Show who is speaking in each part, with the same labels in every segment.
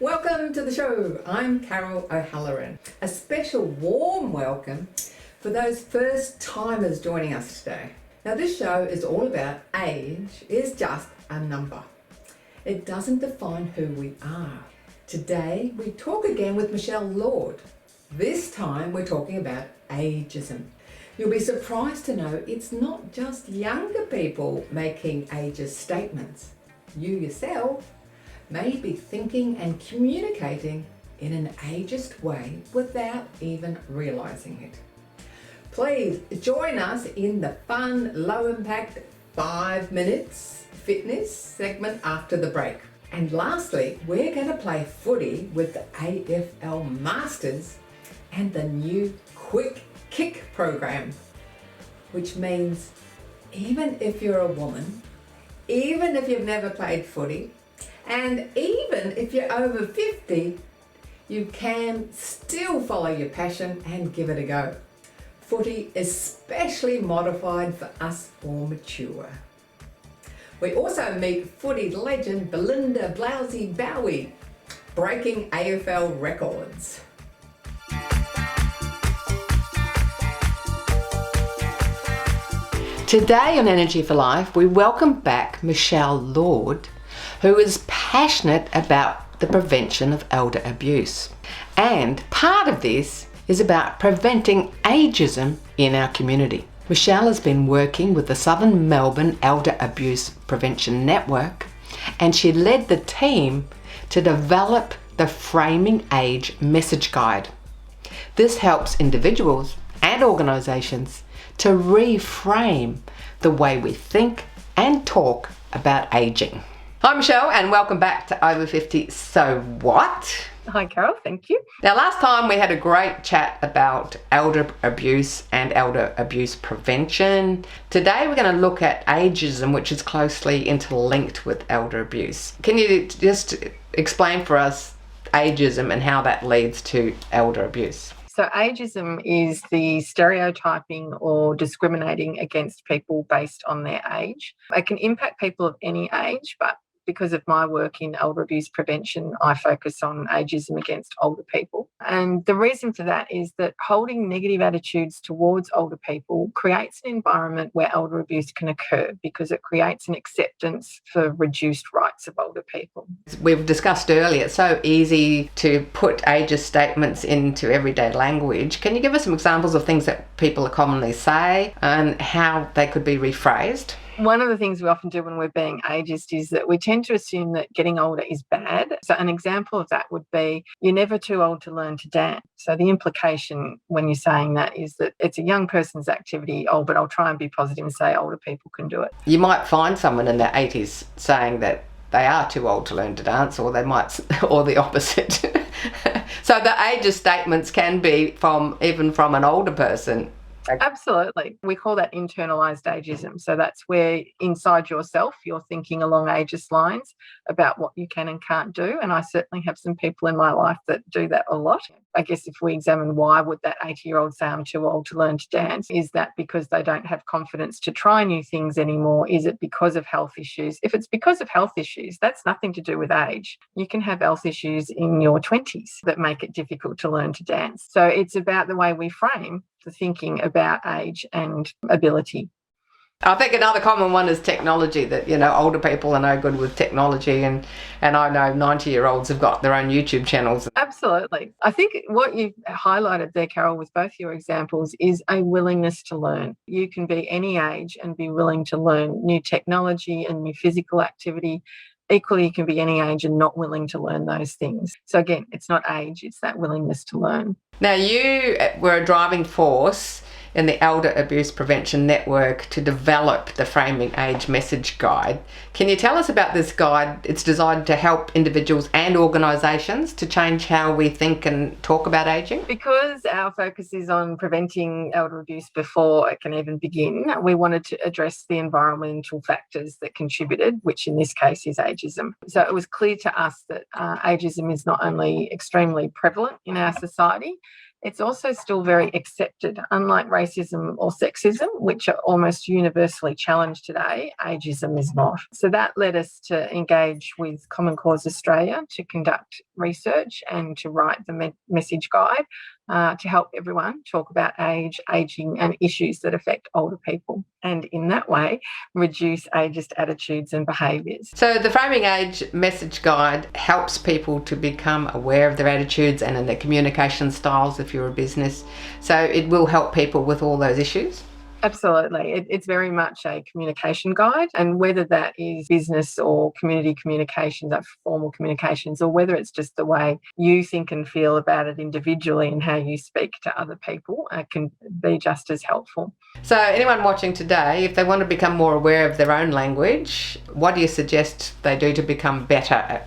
Speaker 1: Welcome to the show. I'm Carol O'Halloran. A special warm welcome for those first timers joining us today. Now this show is all about age is just a number. It doesn't define who we are. Today we talk again with mlord. This time we're talking about ageism. You'll be surprised to know it's not just younger people making ageist statements. You yourself may be thinking and communicating in an ageist way without even realising it. Please join us in the fun, low-impact 5 minutes fitness segment after the break. And lastly, we're going to play footy with the AFL Masters and the new QuickKick program, which means even if you're a woman, even if you've never played footy, and even if you're over 50, you can still follow your passion and give it a go. Footy is specially modified for us more mature. We also meet footy legend Belinda Bowey, breaking AFL records. Today on Energy for Life, we welcome back mlord, who is passionate about the prevention of elder abuse. And part of this is about preventing ageism in our community. Michelle has been working with the Southern Melbourne Elder Abuse Prevention Network, and she led the team to develop the Framing Age message guide. This helps individuals and organisations to reframe the way we think and talk about ageing. Hi Michelle, and welcome back to Over 50 So What?
Speaker 2: Hi Carol, thank you.
Speaker 1: Now last time we had a great chat about elder abuse and elder abuse prevention. Today we're going to look at ageism, which is closely interlinked with elder abuse. Can you just explain for us ageism and how that leads to elder abuse?
Speaker 2: So ageism is the stereotyping or discriminating against people based on their age. It can impact people of any age, but because of my work in elder abuse prevention, I focus on ageism against older people. And the reason for that is that holding negative attitudes towards older people creates an environment where elder abuse can occur because it creates an acceptance for reduced rights of older people.
Speaker 1: We've discussed earlier, it's so easy to put ageist statements into everyday language. Can you give us some examples of things that people commonly say and how they could be rephrased?
Speaker 2: One of the things we often do when we're being ageist is that we tend to assume that getting older is bad. So an example of that would be, you're never too old to learn to dance. So the implication when you're saying that is that it's a young person's activity, but I'll try and be positive and say older people can do it.
Speaker 1: You might find someone in their 80s saying that they are too old to learn to dance, or they might, or the opposite. So the ageist statements can be even from an older person.
Speaker 2: Absolutely. We call that internalised ageism. So that's where inside yourself you're thinking along ageist lines about what you can and can't do. And I certainly have some people in my life that do that a lot. I guess if we examine why would that 80-year-old say I'm too old to learn to dance, is that because they don't have confidence to try new things anymore? Is it because of health issues? If it's because of health issues, that's nothing to do with age. You can have health issues in your 20s that make it difficult to learn to dance. So it's about the way we frame the thinking about age and ability.
Speaker 1: I think another common one is technology, that, older people are no good with technology, and I know 90-year-olds have got their own YouTube channels.
Speaker 2: Absolutely. I think what you've highlighted there, Carol, with both your examples is a willingness to learn. You can be any age and be willing to learn new technology and new physical activity. Equally, you can be any age and not willing to learn those things. So again, it's not age, it's that willingness to learn. Now,
Speaker 1: you were a driving force in the Elder Abuse Prevention Network to develop the Framing Age message guide. Can you tell us about this guide? It's designed to help individuals and organisations to change how we think and talk about ageing.
Speaker 2: Because our focus is on preventing elder abuse before it can even begin, we wanted to address the environmental factors that contributed, which in this case is ageism. So it was clear to us that ageism is not only extremely prevalent in our society, It's also still very accepted. Unlike racism or sexism, which are almost universally challenged today, ageism is not. So that led us to engage with Common Cause Australia to conduct research and to write the message guide to help everyone talk about age, ageing and issues that affect older people, and in that way reduce ageist attitudes and behaviours.
Speaker 3: So the Framing Age message guide helps people to become aware of their attitudes and in their communication styles if you're a business. So it will help people with all those issues.
Speaker 2: Absolutely. It's very much a communication guide, and whether that is business or community communications, formal communications, or whether it's just the way you think and feel about it individually and how you speak to other people, can be just as helpful.
Speaker 3: So anyone watching today, if they want to become more aware of their own language, what do you suggest they do to become better at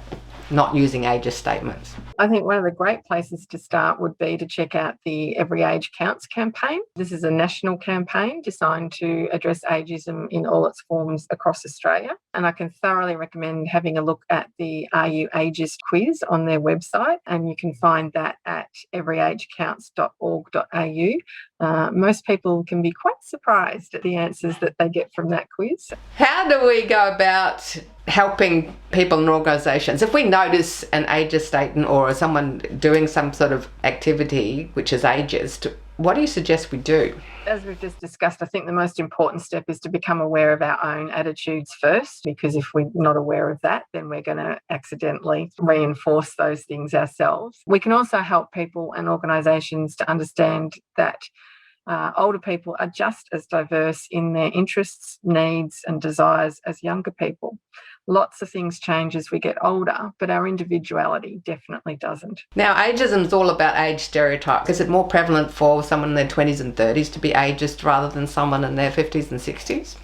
Speaker 3: not using ageist statements?
Speaker 2: I think one of the great places to start would be to check out the Every Age Counts campaign. This is a national campaign designed to address ageism in all its forms across Australia. And I can thoroughly recommend having a look at the Are You Ageist quiz on their website, and you can find that at everyagecounts.org.au. Most people can be quite surprised at the answers that they get from that quiz.
Speaker 3: How do we go about helping people and organisations? If we notice an ageist statement or someone doing some sort of activity which is ageist, what do you suggest we do?
Speaker 2: As we've just discussed, I think the most important step is to become aware of our own attitudes first, because if we're not aware of that, then we're going to accidentally reinforce those things ourselves. We can also help people and organisations to understand that older people are just as diverse in their interests, needs and desires as younger people. Lots of things change as we get older, but our individuality definitely doesn't.
Speaker 3: Now, ageism is all about age stereotypes. Is it more prevalent for someone in their 20s and 30s to be ageist rather than someone in their 50s and 60s?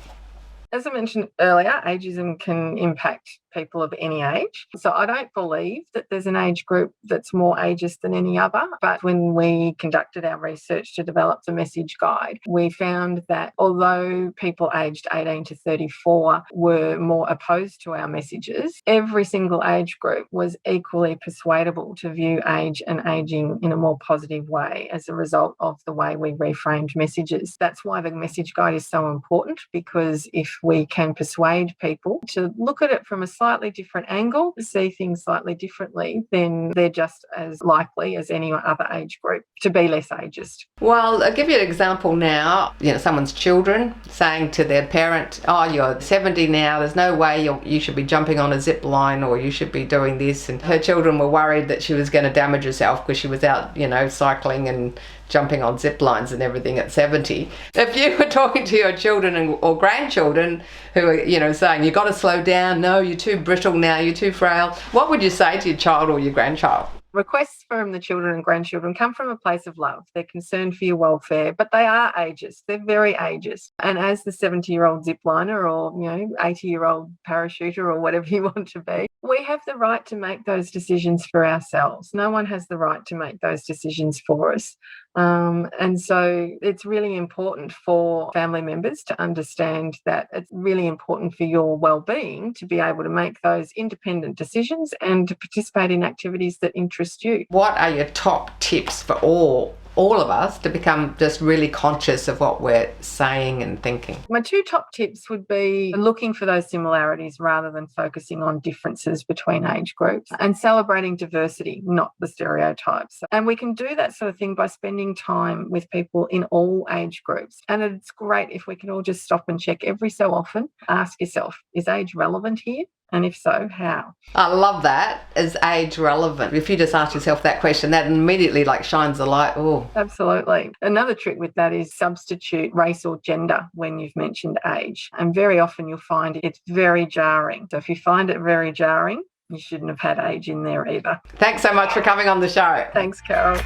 Speaker 2: As I mentioned earlier, ageism can impact people of any age. So I don't believe that there's an age group that's more ageist than any other. But when we conducted our research to develop the message guide, we found that although people aged 18 to 34 were more opposed to our messages, every single age group was equally persuadable to view age and ageing in a more positive way as a result of the way we reframed messages. That's why the message guide is so important, because if we can persuade people to look at it from a slightly different angle, see things slightly differently, then they're just as likely as any other age group to be less ageist.
Speaker 3: Well, I'll give you an example now. Someone's children saying to their parent, oh, you're 70 now, there's no way you should be jumping on a zip line or you should be doing this. And her children were worried that she was going to damage herself because she was out, cycling and jumping on zip lines and everything at 70. If you were talking to your children or grandchildren who are, saying, you've got to slow down, no, you're too brittle now, you're too frail, what would you say to your child or your grandchild?
Speaker 2: Requests from the children and grandchildren come from a place of love. They're concerned for your welfare, but they are ageist. They're very ageist. And as the 70-year-old zipliner or, 80-year-old parachuter or whatever you want to be, we have the right to make those decisions for ourselves. No one has the right to make those decisions for us. And so it's really important for family members to understand that it's really important for your well-being to be able to make those independent decisions and to participate in activities that interest you.
Speaker 3: What are your top tips for all of us to become just really conscious of what we're saying and thinking?
Speaker 2: My two top tips would be looking for those similarities rather than focusing on differences between age groups, and celebrating diversity, not the stereotypes. And we can do that sort of thing by spending time with people in all age groups. And it's great if we can all just stop and check every so often. Ask yourself, is age relevant here? And if so, how?
Speaker 3: I love that. Is age relevant? If you just ask yourself that question, that immediately shines a light. Oh,
Speaker 2: absolutely. Another trick with that is substitute race or gender when you've mentioned age. And very often you'll find it's very jarring. So if you find it very jarring, you shouldn't have had age in there either.
Speaker 3: Thanks so much for coming on the show.
Speaker 2: Thanks, Carol.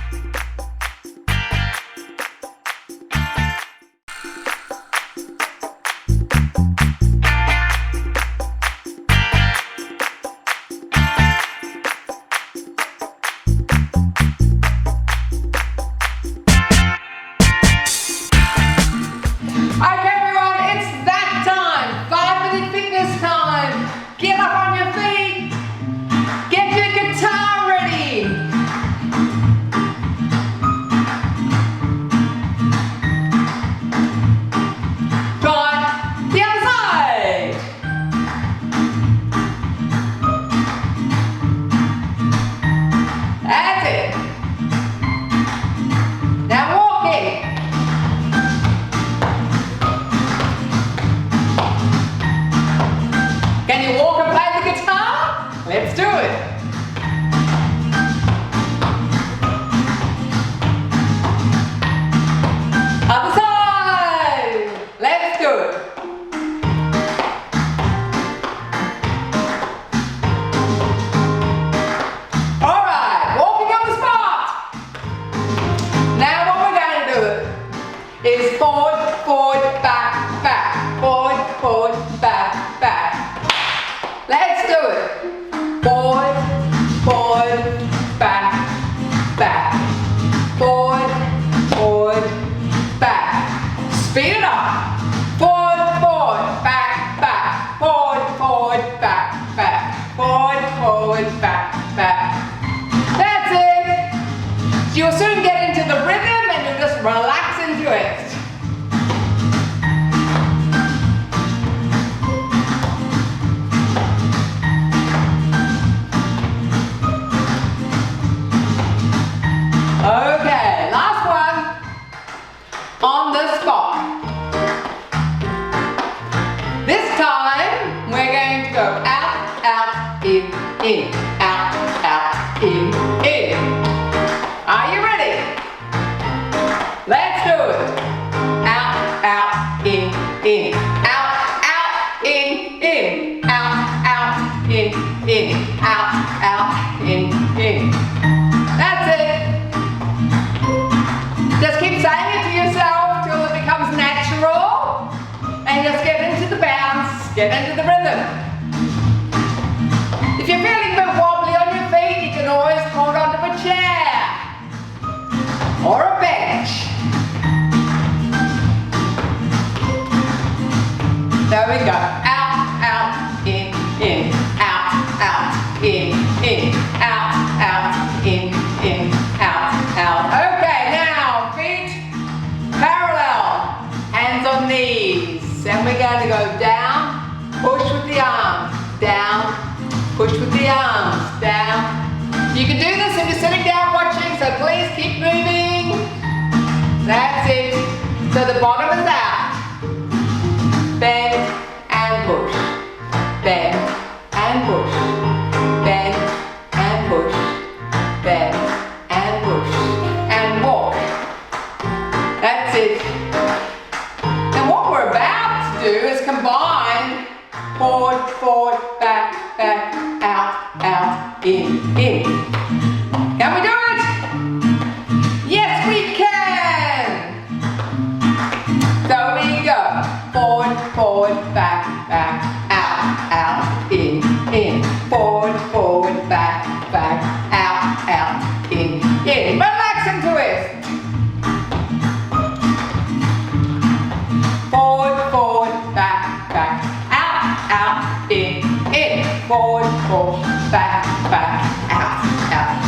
Speaker 3: it. Forward, forward, back, back. Forward, forward, back. Speed it up. Forward, forward, back, back. Forward, forward, back, back. Forward, forward, back, back. That's it. So you'll soon get into the rhythm and you'll just relax into it. Okay, last one. On the spot. This time we're going to go out, out, in, out, out, in. Are you ready? Let's do it. Out, out, in, out, out, in, out, out, in, out, out, in. That's it. Just keep saying it to yourself till it becomes natural and just get into the bounce, get into the rhythm. If you're feeling a bit wobbly on your feet, you can always hold onto a chair or a bench. There we go. Out, out, in, out, out, in, out, out, in, out, out. Okay, now feet parallel, hands on knees. And we're going to go down, push with the arms, down, push with the arms, down. You can do this if you're sitting down watching, so please keep moving. That's it. So the bottom is out. Bend and push. Bend and push. Bend and push. Bend and push. And walk. That's it. And what we're about to do is combine forward, forward, back, back, out, out, in. Can we do it? Yes, we can. So we go. Forward, forward, back, back, out, out, in. Forward, forward, back, back, out, out, in. Relax and twist. Forward, forward, back, back, out, out, in. Forward, forward, back, back, out, out.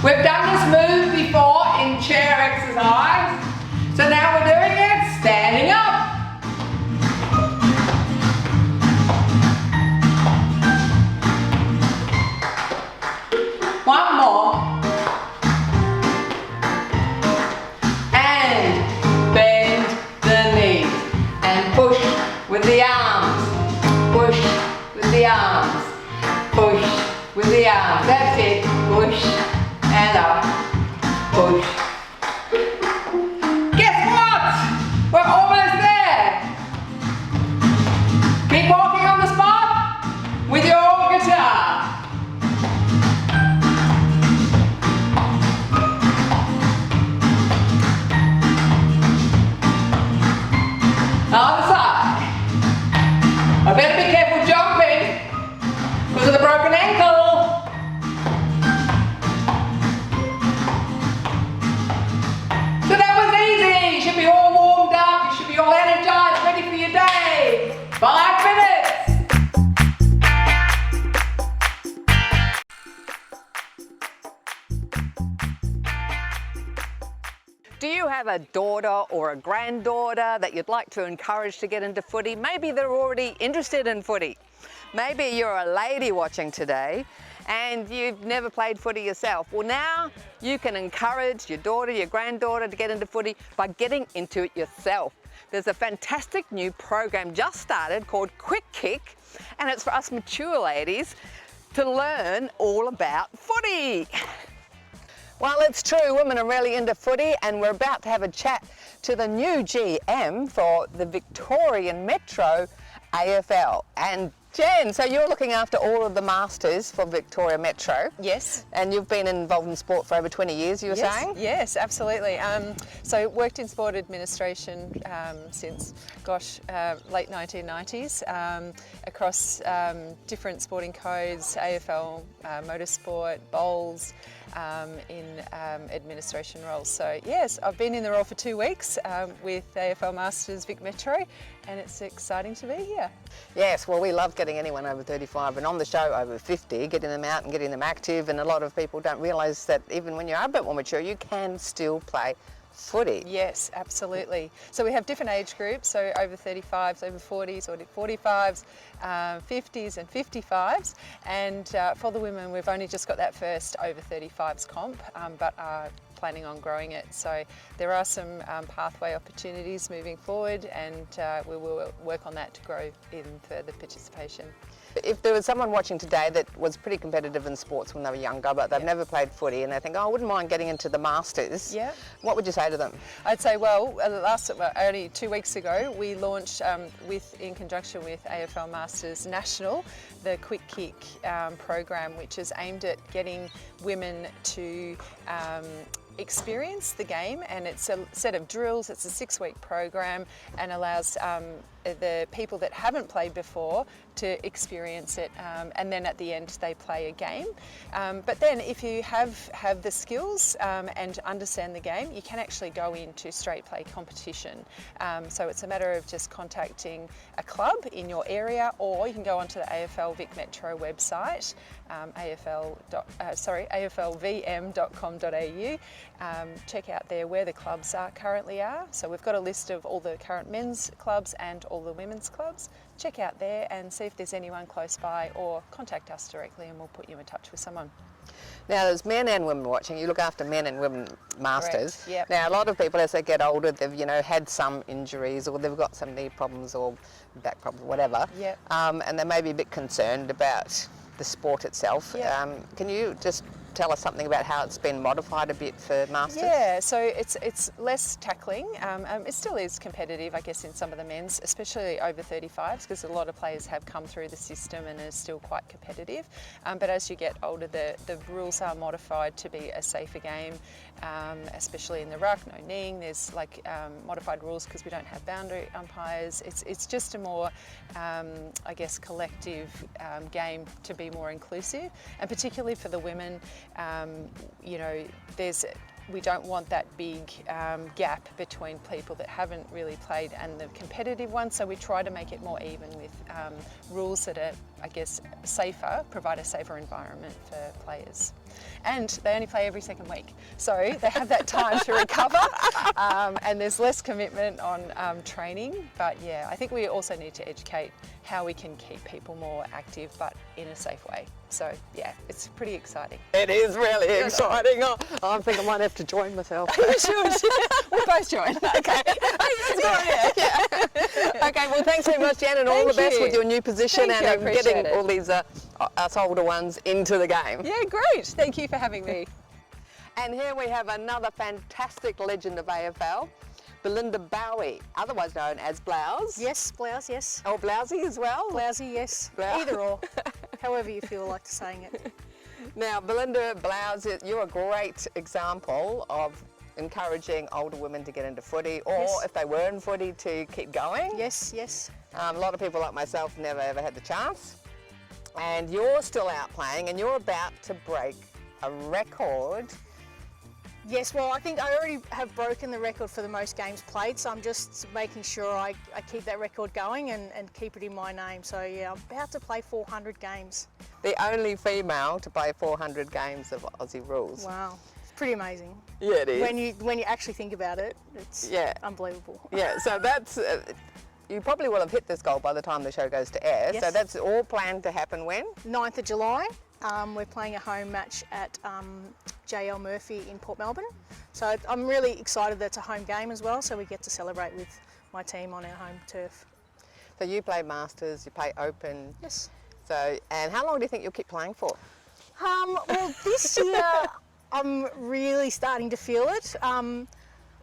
Speaker 3: We've done this move before in chair exercise, so now we're doing it standing up. One more. And bend the knees and push with the arms. Push with the arms. Push with the arms. That's it. Push and up. Push. Guess what? We're almost there. Keep walking on the spot with your guitar. Other side. I better be careful jumping because of the broken ankle. So that was easy. You should be all warmed up. You should be all energized, ready for your day. 5 minutes.
Speaker 4: Do you have a daughter or a granddaughter that you'd like to encourage to get into footy? Maybe they're already interested in footy. Maybe you're a lady watching today and you've never played footy yourself. Well, now you can encourage your daughter, your granddaughter to get into footy by getting into it yourself. There's a fantastic new program just started called QuickKick, and it's for us mature ladies to learn all about footy. Well, it's true, women are really into footy, and we're about to have a chat to the new GM for the Victorian Metro AFL. And Jen, so you're looking after all of the Masters for Victoria Metro.
Speaker 5: Yes.
Speaker 4: And you've been involved in sport for over 20 years, you were saying?
Speaker 5: Yes, absolutely. So worked in sport administration since, late 1990s, across different sporting codes, AFL, motorsport, bowls, in administration roles. So yes, I've been in the role for 2 weeks with AFL Masters Vic Metro, and it's exciting to be here.
Speaker 4: Yes, well, we love getting anyone over 35 and on the show over 50, getting them out and getting them active, and a lot of people don't realise that even when you are a bit more mature, you can still play footy.
Speaker 5: Yes, absolutely. So we have different age groups, so over 35s, over 40s, or 45s, 50s and 55s. And for the women, we've only just got that first over 35s comp, but are planning on growing it. So there are some pathway opportunities moving forward, and we will work on that to grow in further participation.
Speaker 4: If there was someone watching today that was pretty competitive in sports when they were younger, but they've never played footy and they think, oh, I wouldn't mind getting into the Masters, what would you say to them?
Speaker 5: I'd say, only 2 weeks ago, we launched in conjunction with AFL Masters National, the QuickKick program, which is aimed at getting women to experience the game, and it's a set of drills. It's a 6-week program and allows the people that haven't played before to experience it, and then at the end they play a game. But then if you have the skills and understand the game, you can actually go into straight play competition. So it's a matter of just contacting a club in your area, or you can go onto the AFL Vic Metro website, aflvm.com.au, check out there where the clubs currently are. So we've got a list of all the current men's clubs and all the women's clubs. Check out there and see if there's anyone close by, or contact us directly and we'll put you in touch with someone.
Speaker 4: Now, there's men and women watching. You look after men and women masters.
Speaker 5: Correct, yep.
Speaker 4: Now, a lot of people, as they get older, they've had some injuries, or they've got some knee problems or back problems, whatever.
Speaker 5: Yep.
Speaker 4: And they may be a bit concerned about the sport itself.
Speaker 5: Yep.
Speaker 4: Can you just tell us something about how it's been modified a bit for masters?
Speaker 5: Yeah, so it's less tackling. It still is competitive, I guess, in some of the men's, especially over 35s, because a lot of players have come through the system and are still quite competitive. But as you get older, the rules are modified to be a safer game, especially in the ruck, no kneeing. There's modified rules because we don't have boundary umpires. It's just a more, I guess, collective game to be more inclusive, and particularly for the women. We don't want that big gap between people that haven't really played and the competitive ones, so we try to make it more even with rules that are, I guess, safer, provide a safer environment for players. And they only play every second week, so they have that time to recover, and there's less commitment on training. But yeah, I think we also need to educate how we can keep people more active, but in a safe way. So yeah, it's pretty exciting.
Speaker 4: It is really exciting. I think I might have to join myself.
Speaker 5: You should. We'll both join.
Speaker 4: Okay. Okay, well, thanks very much, Jan, and all the best with your new position and getting all these us older ones into the game.
Speaker 5: Yeah, great. Thank you for having me.
Speaker 4: And here we have another fantastic legend of AFL, Belinda Bowey, otherwise known as Blouse.
Speaker 6: Yes, Blouse, yes.
Speaker 4: Oh, Blousey as well?
Speaker 6: Blousey, yes. Either or, however you feel like saying it.
Speaker 4: Now, Belinda, Blouse, you're a great example of encouraging older women to get into footy, or if they were in footy, to keep going.
Speaker 6: Yes, yes.
Speaker 4: A lot of people like myself never ever had the chance. And you're still out playing, and you're about to break a record.
Speaker 6: Yes, well, I think I already have broken the record for the most games played, so I'm just making sure I keep that record going and keep it in my name. So yeah, I'm about to play 400 games.
Speaker 4: The only female to play 400 games of Aussie rules.
Speaker 6: Wow, it's pretty amazing.
Speaker 4: Yeah, it is.
Speaker 6: When you actually think about it, it's unbelievable.
Speaker 4: Yeah, so that's, you probably will have hit this goal by the time the show goes to air.
Speaker 6: Yes.
Speaker 4: So that's all planned to happen when?
Speaker 6: 9th of July. We're playing a home match at JL Murphy in Port Melbourne. So I'm really excited that it's a home game as well, so we get to celebrate with my team on our home turf.
Speaker 4: So you play Masters, you play Open.
Speaker 6: Yes.
Speaker 4: So, and how long do you think you'll keep playing for?
Speaker 6: Well, this year I'm really starting to feel it.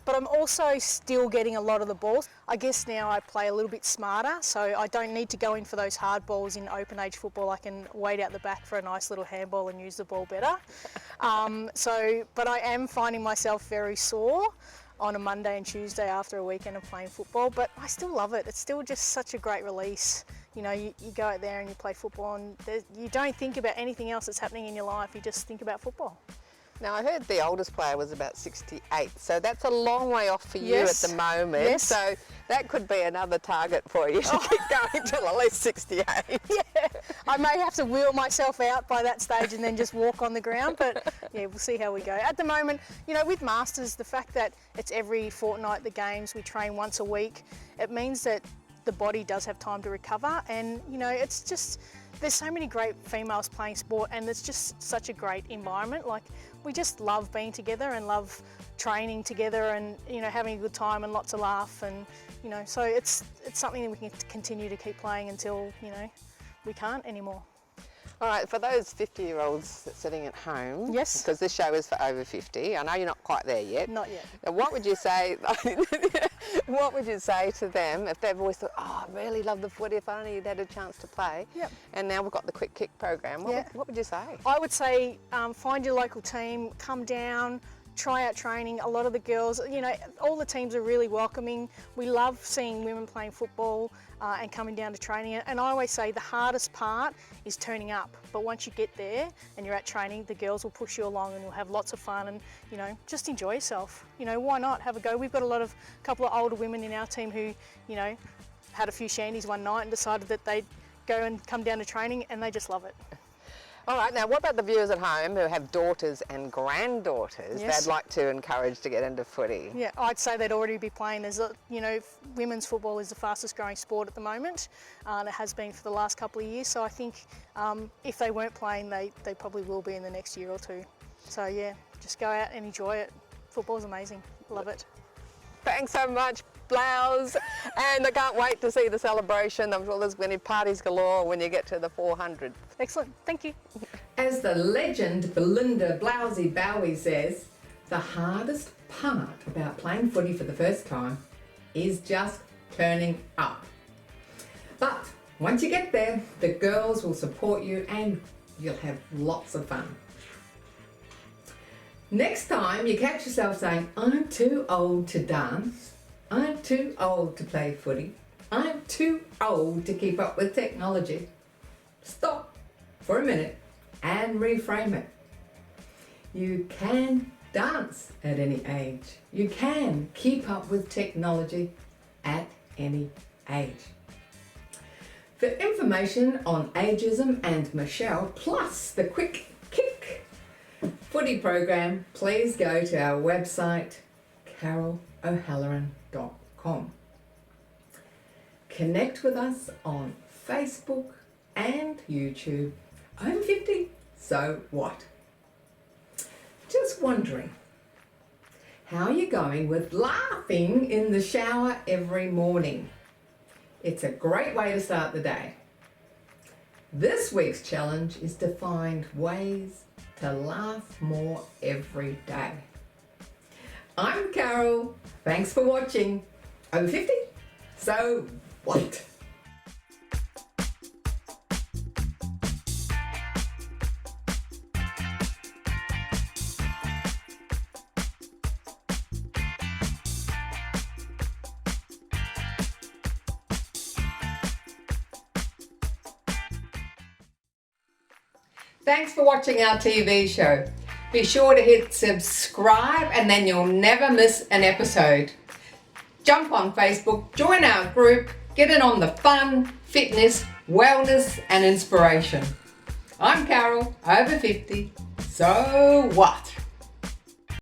Speaker 6: but I'm also still getting a lot of the balls. I guess now I play a little bit smarter, so I don't need to go in for those hard balls in open age football. I can wait out the back for a nice little handball and use the ball better. But I am finding myself very sore on a Monday and Tuesday after a weekend of playing football, but I still love it. It's still just such a great release. You know, you go out there and you play football and you don't think about anything else that's happening in your life, you just think about football.
Speaker 4: Now, I heard the oldest player was about 68, so that's a long way off for you
Speaker 6: Yes.
Speaker 4: at the moment.
Speaker 6: Yes.
Speaker 4: So that could be another target for you to keep going till at least 68.
Speaker 6: Yeah, I may have to wheel myself out by that stage and then just walk on the ground, but yeah, we'll see how we go. At the moment, you know, with Masters, the fact that it's every fortnight, the games, we train once a week, it means that the body does have time to recover, and you know, it's just, there's so many great females playing sport and it's just such a great environment. Like, we just love being together and love training together and, you know, having a good time and lots of laugh, and you know, so it's something that we can continue to keep playing until, you know, we can't anymore.
Speaker 4: All right, for those 50-year-olds that's sitting at home,
Speaker 6: Yes.
Speaker 4: because this show is for over 50, I know you're not quite there yet.
Speaker 6: Not yet.
Speaker 4: Now, what would you say? What would you say to them if they've always thought, "Oh, I really love the footy. If only you'd had a chance to play."
Speaker 6: Yep.
Speaker 4: And now we've got the QuickKick program. What would you say?
Speaker 6: I would say find your local team, come down, try out training. A lot of the girls, you know, all the teams are really welcoming. We love seeing women playing football and coming down to training. And I always say the hardest part is turning up. But once you get there and you're at training, the girls will push you along and you'll have lots of fun and, you know, just enjoy yourself. You know, why not have a go? We've got a couple of older women in our team who, you know, had a few shandies one night and decided that they'd go and come down to training, and they just love it.
Speaker 4: All right, now what about the viewers at home who have daughters and granddaughters
Speaker 6: Yes.
Speaker 4: they'd like to encourage to get into footy?
Speaker 6: Yeah, I'd say they'd already be playing. There's, you know, women's football is the fastest growing sport at the moment, and it has been for the last couple of years. So I think if they weren't playing, they probably will be in the next year or two. So yeah, just go out and enjoy it. Football's amazing. Love it.
Speaker 4: Thanks so much, Blouse. And I can't wait to see the celebration. I'm sure there's going to be parties galore when you get to the 400.
Speaker 6: Excellent. Thank you.
Speaker 1: As the legend Belinda Bowey says, the hardest part about playing footy for the first time is just turning up. But once you get there, the girls will support you and you'll have lots of fun. Next time you catch yourself saying, "I'm too old to dance, I'm too old to play footy, I'm too old to keep up with technology," stop for a minute and reframe it. You can dance at any age. You can keep up with technology at any age. For information on ageism and Michelle, plus the QuickKick Footy program, please go to our website, carolohalloran.com. Connect with us on Facebook and YouTube. Over 50, so what? Just wondering, how are you going with laughing in the shower every morning? It's a great way to start the day. This week's challenge is to find ways to laugh more every day. I'm Carol. Thanks for watching. Over 50? So what? Thanks for watching our TV show. Be sure to hit subscribe and then you'll never miss an episode. Jump on Facebook, join our group, get in on the fun, fitness, wellness and inspiration. I'm Carol, over 50. So what?